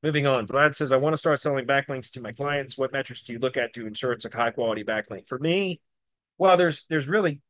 Moving on, Vlad says, I want to start selling backlinks to my clients. What metrics do you look at to ensure it's a high quality backlink? For me, well, there's really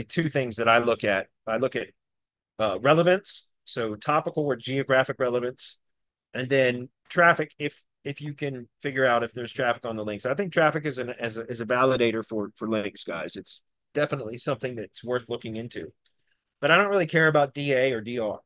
two things that I look at. I look at relevance, so topical or geographic relevance, and then traffic. If you can figure out if there's traffic on the links, I think traffic is a validator for links, guys. It's definitely something that's worth looking into. But I don't really care about DA or DR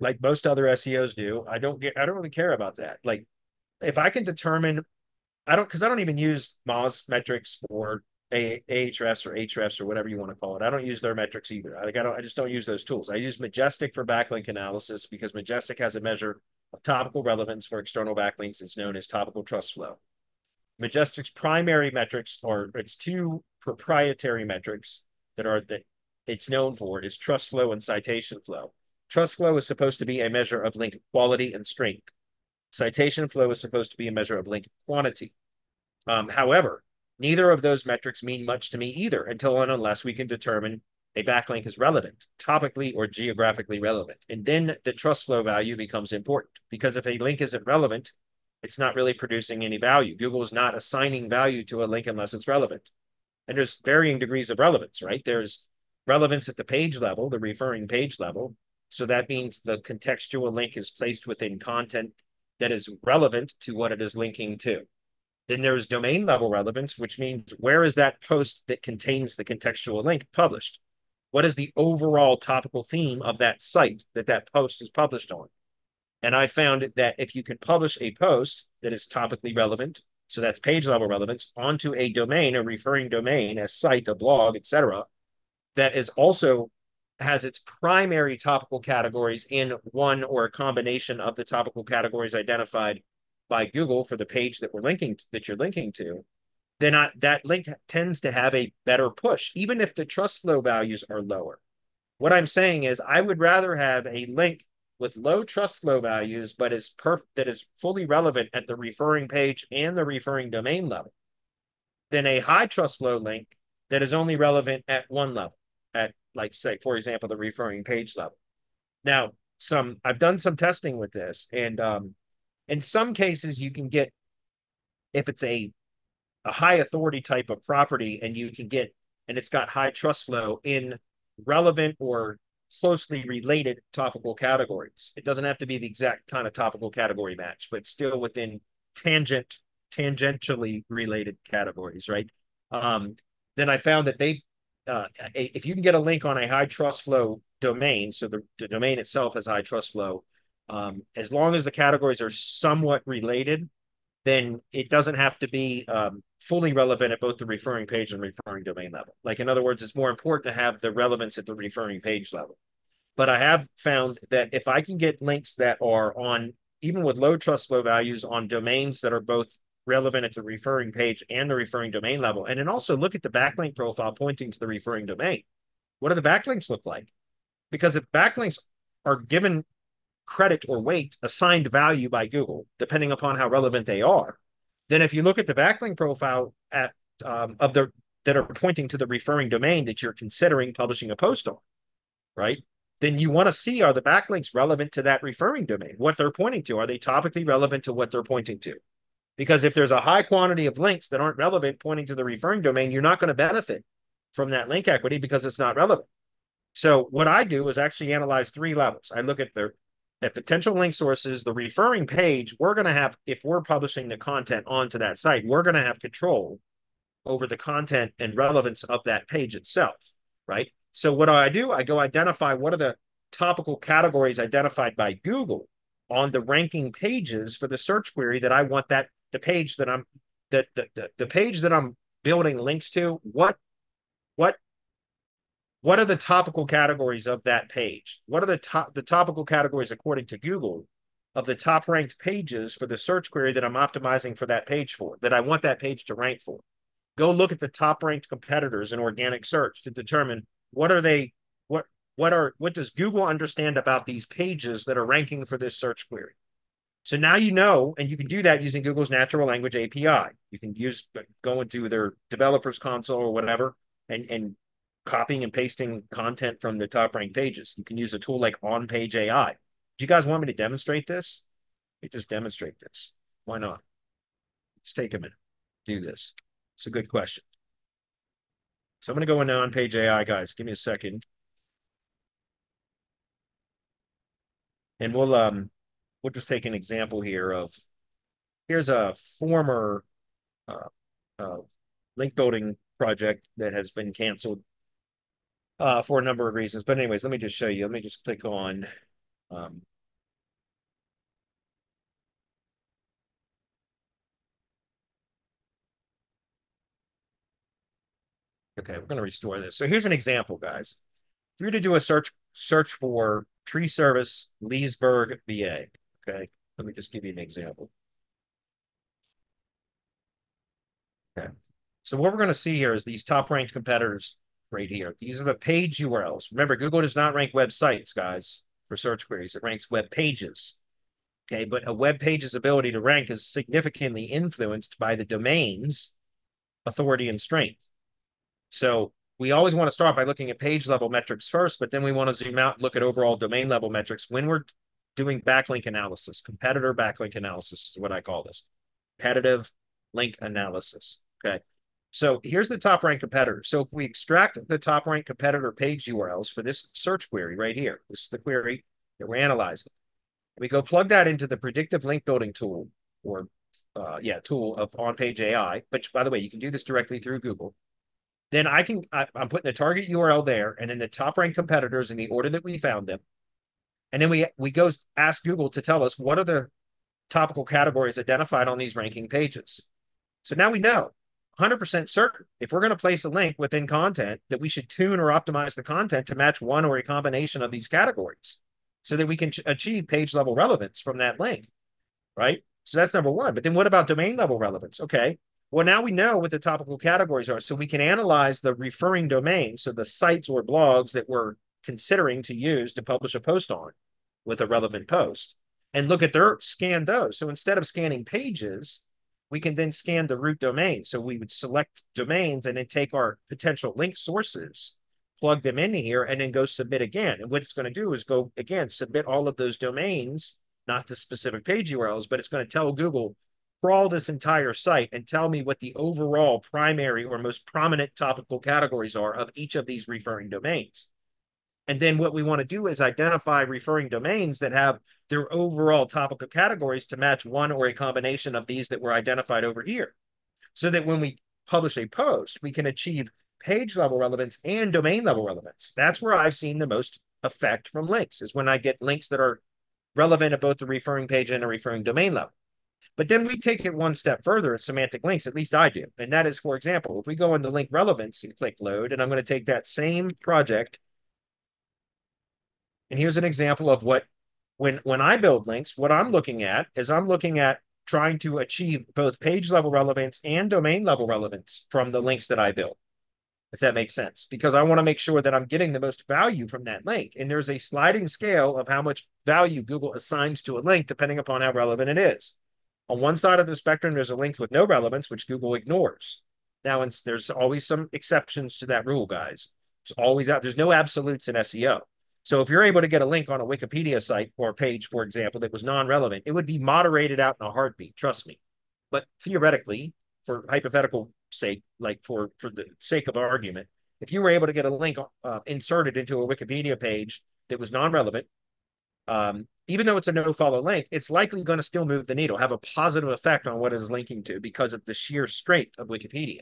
like most other SEOs do. I don't really care about that. Like if I can determine, I don't because I don't even use Moz metrics or Ahrefs or Hrefs or whatever you want to call it. I don't use their metrics either. I just don't use those tools. I use Majestic for backlink analysis because Majestic has a measure of topical relevance for external backlinks. It's known as topical trust flow. Majestic's primary metrics are its two proprietary metrics that it's known for is trust flow and citation flow. Trust flow is supposed to be a measure of link quality and strength. Citation flow is supposed to be a measure of link quantity. However, neither of those metrics mean much to me either until and unless we can determine a backlink is relevant, topically or geographically relevant. And then the trust flow value becomes important because if a link isn't relevant, it's not really producing any value. Google is not assigning value to a link unless it's relevant. And there's varying degrees of relevance, right? There's relevance at the page level, the referring page level. So that means the contextual link is placed within content that is relevant to what it is linking to. Then there's domain level relevance, which means where is that post that contains the contextual link published? What is the overall topical theme of that site that that post is published on? And I found that if you can publish a post that is topically relevant, so that's page level relevance, onto a domain, a referring domain, a site, a blog, etc., that is also has its primary topical categories in one or a combination of the topical categories identified by Google for the page that you're linking to, then that link tends to have a better push, even if the trust flow values are lower. What I'm saying is I would rather have a link with low trust flow values, but that is fully relevant at the referring page and the referring domain level than a high trust flow link that is only relevant at one level, at like say, for example, the referring page level. Now, I've done some testing with this, and in some cases you can get if it's a high authority type of property and you can get and it's got high trust flow in relevant or closely related topical categories. It doesn't have to be the exact kind of topical category match, but still within tangentially related categories, right? Um, then I found that if you can get a link on a high trust flow domain, so the domain itself has high trust flow, as long as the categories are somewhat related, then it doesn't have to be fully relevant at both the referring page and referring domain level. Like, in other words, it's more important to have the relevance at the referring page level. But I have found that if I can get links that are on, even with low trust flow values, on domains that are both relevant at the referring page and the referring domain level, and then also look at the backlink profile pointing to the referring domain. What do the backlinks look like? Because if backlinks are given credit or weight assigned value by Google, depending upon how relevant they are, then if you look at the backlink profile of the that are pointing to the referring domain that you're considering publishing a post on, right? Then you want to see, are the backlinks relevant to that referring domain? What they're pointing to, are they topically relevant to what they're pointing to? Because if there's a high quantity of links that aren't relevant pointing to the referring domain, you're not going to benefit from that link equity because it's not relevant. So what I do is actually analyze three levels. I look at the potential link sources, the referring page. We're going to have, if we're publishing the content onto that site, we're going to have control over the content and relevance of that page itself, right? So what do? I go identify what are the topical categories identified by Google on the ranking pages for the search query that I want the page that I'm the page that I'm building links to. What what are the topical categories of that page? What are the topical categories according to Google of the top ranked pages for the search query that I'm optimizing for that page for, that I want that page to rank for? Go look at the top ranked competitors in organic search to determine what are they, what does Google understand about these pages that are ranking for this search query? So now you know, and you can do that using Google's natural language API. You can go into their developers console or whatever and copying and pasting content from the top ranked pages. You can use a tool like On Page AI. Do you guys want me to demonstrate this? me just demonstrate this. Why not? Let's take a minute. Do this. It's a good question. So I'm going to go in now on page AI, guys. Give me a second. And we'll just take an example here of here's a former uh, uh, link building project that has been canceled for a number of reasons. But anyways, let me just show you. Let me just click on um, okay, we're going to restore this. So here's an example, guys. If you're to do a search for tree service Leesburg, VA, okay, let me just give you an example. Okay. So what we're going to see here is these top ranked competitors right here. These are the page URLs. Remember, Google does not rank websites, guys, for search queries. It ranks web pages. Okay, but a web page's ability to rank is significantly influenced by the domain's authority and strength. So we always want to start by looking at page level metrics first, but then we want to zoom out and look at overall domain level metrics when we're doing backlink analysis. Competitor backlink analysis is what I call this. Competitive link analysis. Okay. So here's the top ranked competitor. So if we extract the top ranked competitor page URLs for this search query right here, this is the query that we're analyzing. We go plug that into the predictive link building tool or tool of on-page AI, but by the way, you can do this directly through Google. Then I'm putting the target URL there and then the top ranked competitors in the order that we found them. And then we go ask Google to tell us what are the topical categories identified on these ranking pages. So now we know 100% certain if we're going to place a link within content that we should tune or optimize the content to match one or a combination of these categories so that we can achieve page level relevance from that link, right? So that's number one. But then what about domain level relevance? Okay. Well, now we know what the topical categories are. So we can analyze the referring domains, so the sites or blogs that we're considering to use to publish a post on with a relevant post and look at scan those. So instead of scanning pages, we can then scan the root domain. So we would select domains and then take our potential link sources, plug them into here, and then go submit again. And what it's going to do is go, again, submit all of those domains, not the specific page URLs, but it's going to tell Google, crawl this entire site and tell me what the overall primary or most prominent topical categories are of each of these referring domains. And then what we want to do is identify referring domains that have their overall topical categories to match one or a combination of these that were identified over here. So that when we publish a post, we can achieve page level relevance and domain level relevance. That's where I've seen the most effect from links, is when I get links that are relevant at both the referring page and a referring domain level. But then we take it one step further at semantic links, at least I do. And that is, for example, if we go into link relevance and click load, and I'm going to take that same project. And here's an example of what, when I build links, what I'm looking at is I'm looking at trying to achieve both page level relevance and domain level relevance from the links that I build, if that makes sense, because I want to make sure that I'm getting the most value from that link. And there's a sliding scale of how much value Google assigns to a link depending upon how relevant it is. On one side of the spectrum, there's a link with no relevance, which Google ignores. Now, there's always some exceptions to that rule, guys. There's no absolutes in SEO. So if you're able to get a link on a Wikipedia site or page, for example, that was non-relevant, it would be moderated out in a heartbeat, trust me. But theoretically, for hypothetical sake, like for the sake of argument, if you were able to get a link inserted into a Wikipedia page that was non-relevant, even though it's a no-follow link, it's likely going to still move the needle, have a positive effect on what it is linking to because of the sheer strength of Wikipedia.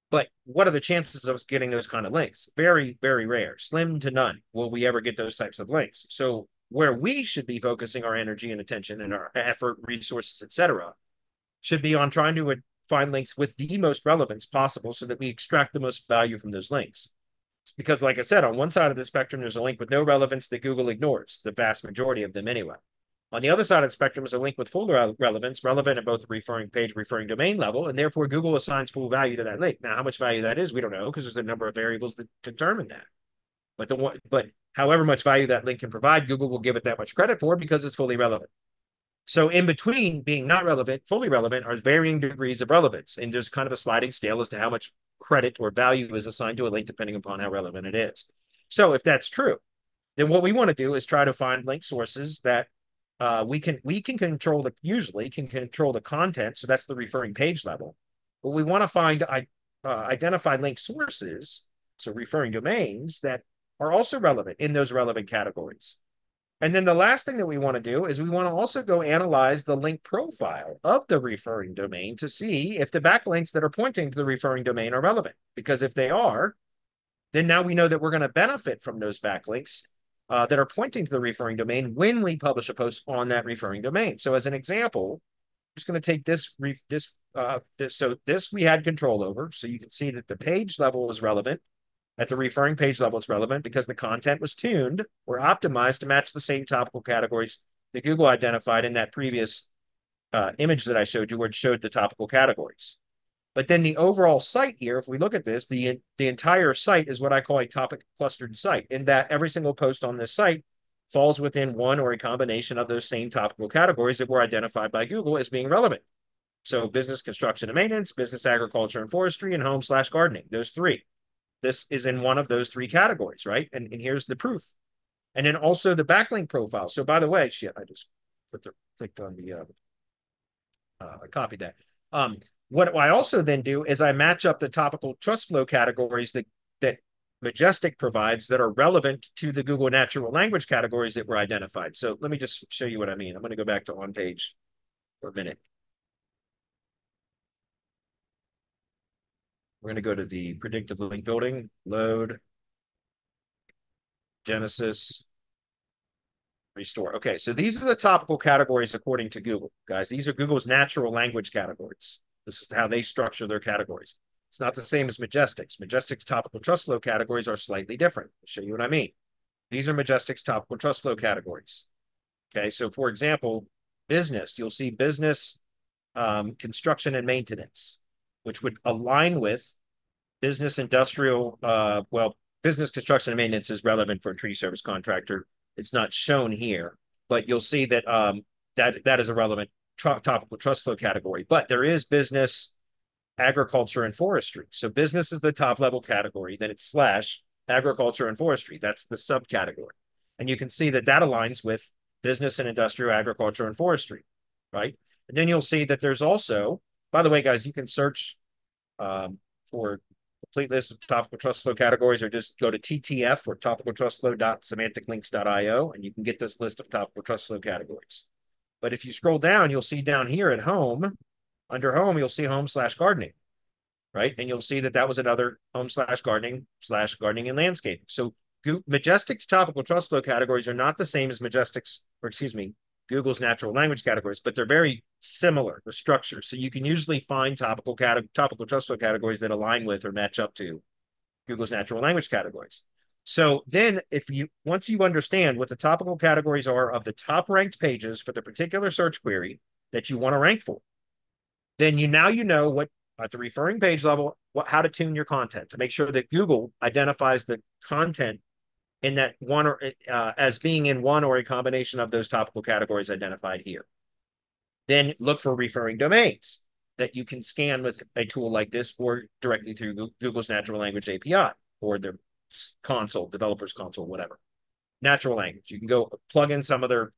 But what are the chances of us getting those kind of links? Very, very rare. Slim to none will we ever get those types of links. So where we should be focusing our energy and attention and our effort, resources, etc., should be on trying to find links with the most relevance possible so that we extract the most value from those links. Because like I said, on one side of the spectrum, there's a link with no relevance that Google ignores, the vast majority of them anyway. On the other side of the spectrum is a link with full relevance, relevant at both the referring page, referring domain level, and therefore Google assigns full value to that link. Now, how much value that is, we don't know because there's a number of variables that determine that. But however much value that link can provide, Google will give it that much credit for because it's fully relevant. So in between being not relevant, fully relevant are varying degrees of relevance. And there's kind of a sliding scale as to how much credit or value is assigned to a link depending upon how relevant it is. So if that's true, then what we want to do is try to find link sources that we can control usually can control the content, so that's the referring page level. But we want to identify link sources, so referring domains that are also relevant in those relevant categories. And then the last thing that we want to do is we want to also go analyze the link profile of the referring domain to see if the backlinks that are pointing to the referring domain are relevant. Because if they are, then now we know that we're going to benefit from those backlinks that are pointing to the referring domain when we publish a post on that referring domain. So as an example, I'm just going to take this we had control over. So you can see that the page level is relevant. At the referring page level, it's relevant because the content was tuned or optimized to match the same topical categories that Google identified in that previous image that I showed you, where it showed the topical categories. But then the overall site here, if we look at this, the entire site is what I call a topic clustered site, in that every single post on this site falls within one or a combination of those same topical categories that were identified by Google as being relevant. So business, construction, and maintenance, business, agriculture, and forestry, and home/gardening, those three. This is in one of those three categories, right? And here's the proof. And then also the backlink profile. So by the way, shit, I just clicked on the, I copied that. What I also then do is I match up the topical trust flow categories that Majestic provides that are relevant to the Google natural language categories that were identified. So let me just show you what I mean. I'm going to go back to on page for a minute. We're going to go to the predictive link building, load, Genesis, restore. Okay, so these are the topical categories according to Google, guys. These are Google's natural language categories. This is how they structure their categories. It's not the same as Majestic's. Majestic's topical trust flow categories are slightly different. I'll show you what I mean. These are Majestic's topical trust flow categories. Okay, so for example, business, you'll see business, construction, and maintenance, which would align with business, industrial, business, construction, and maintenance is relevant for a tree service contractor. It's not shown here, but you'll see that that is a relevant topical trust flow category. But there is business, agriculture, and forestry. So business is the top level category, then it's / agriculture and forestry. That's the subcategory. And you can see that that aligns with business and industrial, agriculture, and forestry, right? And then you'll see that there's also, by the way, guys, you can search for complete list of topical trust flow categories, or just go to TTF or topicaltrustflow.semanticlinks.io, and you can get this list of topical trust flow categories. But if you scroll down, you'll see down here at home, under home, you'll see home/gardening, right? And you'll see that that was another home/gardening and landscaping. So Majestic's topical trust flow categories are not the same as Google's natural language categories, but they're very similar, the structure. So you can usually find topical trust flow categories that align with or match up to Google's natural language categories. So then once you understand what the topical categories are of the top ranked pages for the particular search query that you want to rank for, then you know what at the referring page level, how to tune your content to make sure that Google identifies the content in that one or as being in one or a combination of those topical categories identified here. Then look for referring domains that you can scan with a tool like this or directly through Google's natural language API or their console, developers console, whatever. Natural language. You can go plug in some of their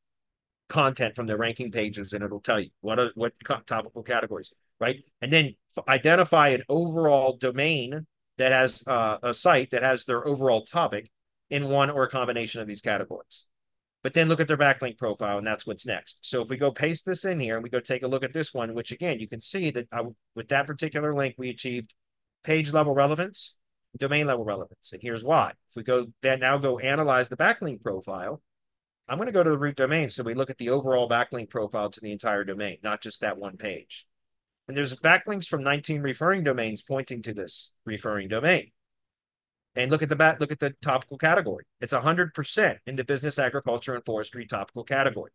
content from their ranking pages and it'll tell you what topical categories, right? And then identify an overall domain that has a site that has their overall topic in one or a combination of these categories. But then look at their backlink profile, and that's what's next. So if we go paste this in here and we go take a look at this one, which again, you can see that with that particular link, we achieved page level relevance, domain level relevance. And here's why. If we go analyze the backlink profile, I'm going to go to the root domain. So we look at the overall backlink profile to the entire domain, not just that one page. And there's backlinks from 19 referring domains pointing to this referring domain. And look at the topical category. It's 100% in the business, agriculture, and forestry topical category.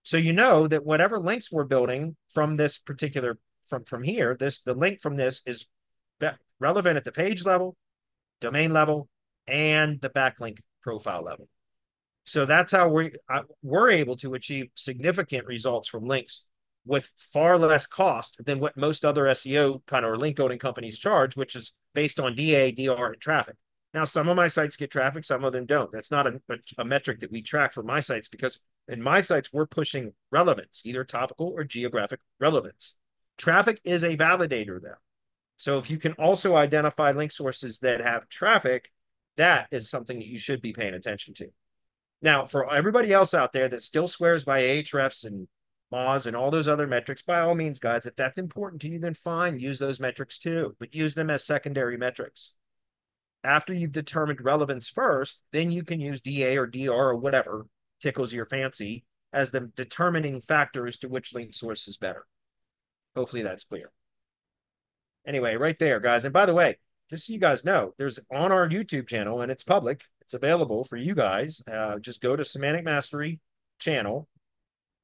So you know that whatever links we're building from this particular, from here, the link from this is relevant at the page level, domain level, and the backlink profile level. So that's how we're able to achieve significant results from links with far less cost than what most other SEO kind of or link building companies charge, which is based on DA, DR, and traffic. Now, some of my sites get traffic, some of them don't. That's not a metric that we track for my sites because in my sites, we're pushing relevance, either topical or geographic relevance. Traffic is a validator though. So if you can also identify link sources that have traffic, that is something that you should be paying attention to. Now, for everybody else out there that still swears by Ahrefs and Moz and all those other metrics, by all means, guys, if that's important to you, then fine, use those metrics too, but use them as secondary metrics. After you've determined relevance first, then you can use DA or DR or whatever tickles your fancy as the determining factor as to which link source is better. Hopefully that's clear. Anyway, right there, guys. And by the way, just so you guys know, there's on our YouTube channel, and it's public. It's available for you guys. Just go to Semantic Mastery channel,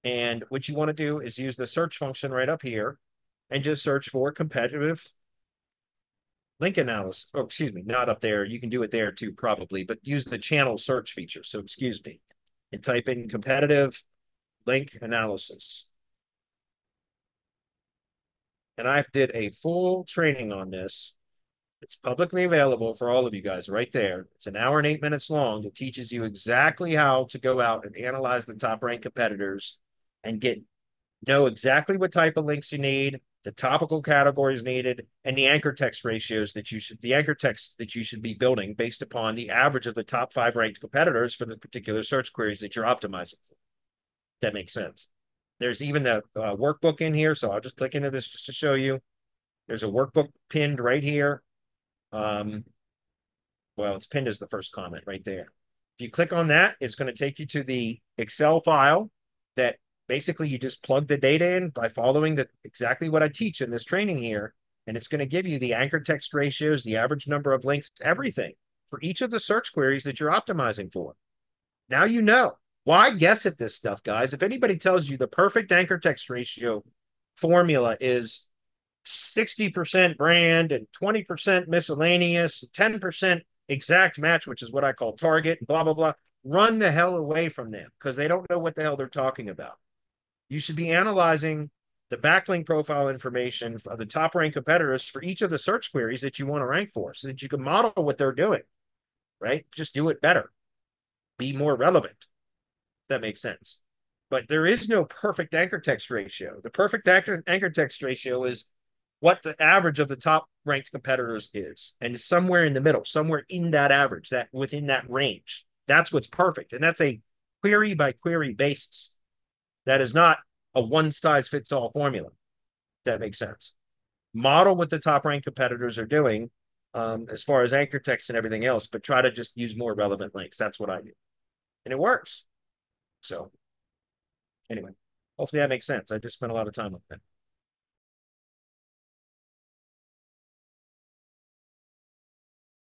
and what you want to do is use the search function right up here, and just search for competitive link analysis. Oh, excuse me, not up there. You can do it there too, probably, but use the channel search feature. So excuse me, and type in competitive link analysis. And I did a full training on this. It's publicly available for all of you guys right there. It's an hour and 8 minutes long. It teaches you exactly how to go out and analyze the top ranked competitors and know exactly what type of links you need, the topical categories needed, and the anchor text ratios that the anchor text that you should be building based upon the average of the top 5 ranked competitors for the particular search queries that you're optimizing for. That makes sense. There's even the workbook in here, so I'll just click into this just to show you. There's a workbook pinned right here. Well, it's pinned as the first comment right there. If you click on that, it's going to take you to the Excel file that basically you just plug the data in by following exactly what I teach in this training here. And it's going to give you the anchor text ratios, the average number of links, everything for each of the search queries that you're optimizing for. Now you know. Why guess at this stuff, guys? If anybody tells you the perfect anchor text ratio formula is 60% brand and 20% miscellaneous, 10% exact match, which is what I call target, blah, blah, blah, run the hell away from them because they don't know what the hell they're talking about. You should be analyzing the backlink profile information of the top ranked competitors for each of the search queries that you want to rank for so that you can model what they're doing, right? Just do it better. Be more relevant. That makes sense. But there is no perfect anchor text ratio. The perfect anchor text ratio is what the average of the top ranked competitors is. And somewhere in the middle, somewhere in that average, that within that range. That's what's perfect. And that's a query by query basis. That is not a one size fits all formula. That makes sense. Model what the top ranked competitors are doing as far as anchor text and everything else, but try to just use more relevant links. That's what I do. And it works. So anyway, hopefully that makes sense. I just spent a lot of time with that.